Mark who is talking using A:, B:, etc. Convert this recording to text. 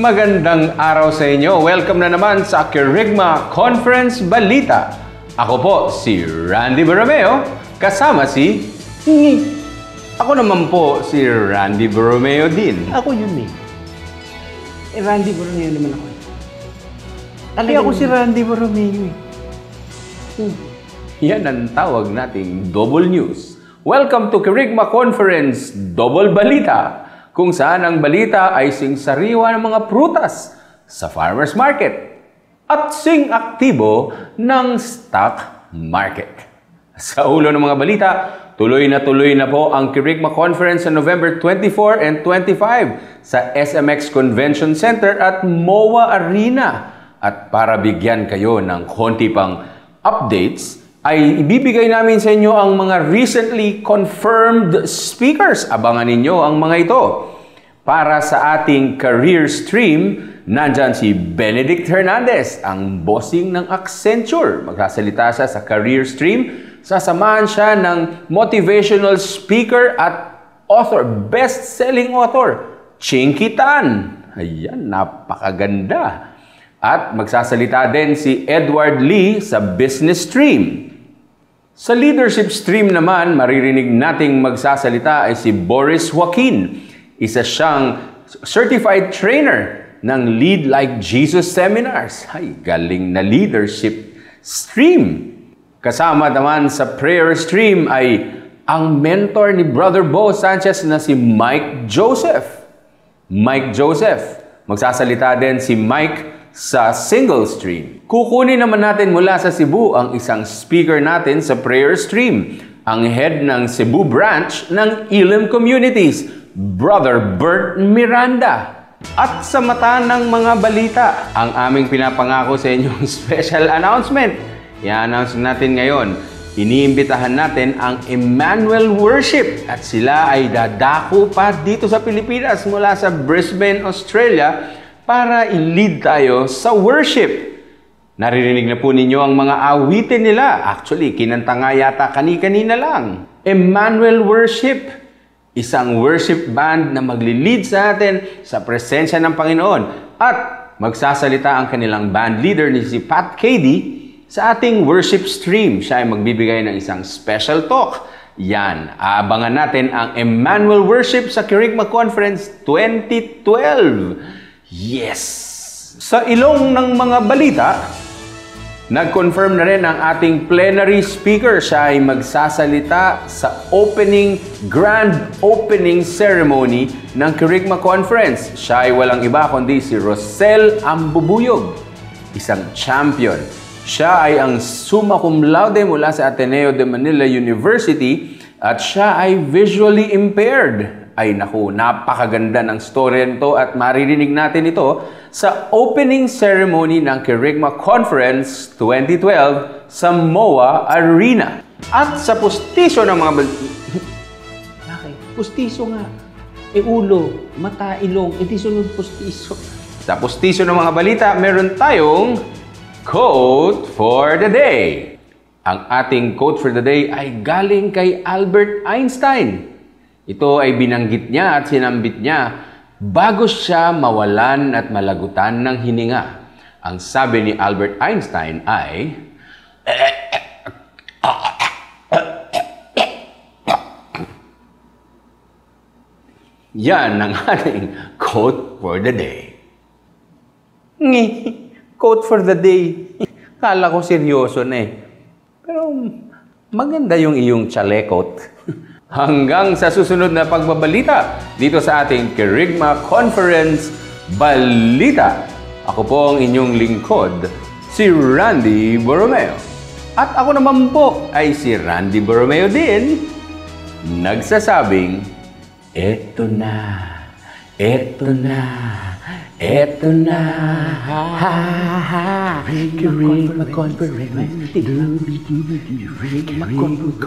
A: Magandang araw sa inyo. Welcome na naman sa Kerygma Conference Balita. Ako po si Randy Borromeo, kasama si... Ako naman po si Randy Borromeo din.
B: Ako yun eh. Randy Borromeo naman ako.
A: Talaga ako si Randy Borromeo eh. Yan ang tawag nating Double News. Welcome to Kerygma Conference Double Balita, kung saan ang balita ay sing-sariwa ng mga prutas sa farmer's market at sing-aktibo ng stock market. Sa ulo ng mga balita, tuloy na po ang Kerygma Conference sa November 24 and 25 sa SMX Convention Center at MOA Arena. At para bigyan kayo ng konti pang updates, ay ibibigay namin sa inyo ang mga recently confirmed speakers. Abangan ninyo ang mga ito. Para sa ating career stream, nandyan si Benedict Hernandez, ang bossing ng Accenture. Magsasalita siya sa career stream. Sasamahan siya ng motivational speaker at author, best-selling author, Chinky Tan. Ayan, napakaganda. At magsasalita din si Edward Lee sa business stream. Sa leadership stream naman, maririnig nating magsasalita ay si Boris Joaquin. Isa siyang certified trainer ng Lead Like Jesus Seminars. Ay, galing na leadership stream. Kasama naman sa prayer stream ay ang mentor ni Brother Bo Sanchez na si Mike Joseph. Mike Joseph. Magsasalita din si Mike sa single stream. Kukunin naman natin mula sa Cebu ang isang speaker natin sa prayer stream, ang head ng Cebu branch ng Elim Communities, Brother Bert Miranda. At sa mata ng mga balita, ang aming pinapangako sa inyong special announcement. I-announce natin ngayon. Iniimbitahan natin ang Emmanuel Worship at sila ay dadako pa dito sa Pilipinas mula sa Brisbane, Australia para i-lead tayo sa worship. Naririnig na po ninyo ang mga awitin nila. Actually, kinanta nga yata kani-kanina lang. Emmanuel Worship, isang worship band na magli-lead sa atin sa presensya ng Panginoon. At magsasalita ang kanilang band leader ni si Pat Cady sa ating worship stream. Siya ay magbibigay ng isang special talk. Yan, aabangan natin ang Emmanuel Worship sa Kerygma Conference 2012. Yes! Sa ilong ng mga balita, nag-confirm na rin ang ating plenary speaker. Siya ay magsasalita sa grand opening ceremony ng Kerygma Conference. Siya ay walang iba kundi si Rosel Ambubuyog, isang champion. Siya ay ang summa cum laude mula sa Ateneo de Manila University at siya ay visually impaired. Ay naku, napakaganda ng story nito at maririnig natin ito sa opening ceremony ng Kerygma Conference 2012 sa MOA Arena. At sa pustiso ng mga
B: Bakit? Pustiso nga. Ulo, mata, ilong, hindi sunod pustiso.
A: Sa pustiso ng mga balita, meron tayong Quote for the Day. Ang ating quote for the day ay galing kay Albert Einstein. Ito ay binanggit niya at sinambit niya bago siya mawalan at malagutan ng hininga. Ang sabi ni Albert Einstein ay, yan ang ating quote for the day.
B: Quote for the day. Kala ko seryoso na eh.
A: Pero maganda yung iyong chalekot. Hanggang sa susunod na pagbabalita dito sa ating Kerygma Conference Balita. Ako po ang inyong lingkod, si Randy Borromeo. At ako naman po ay si Randy Borromeo din, nagsasabing, eto na, eto na, eto na, ha ha ha, Kerygma Conference, Kerygma Conference.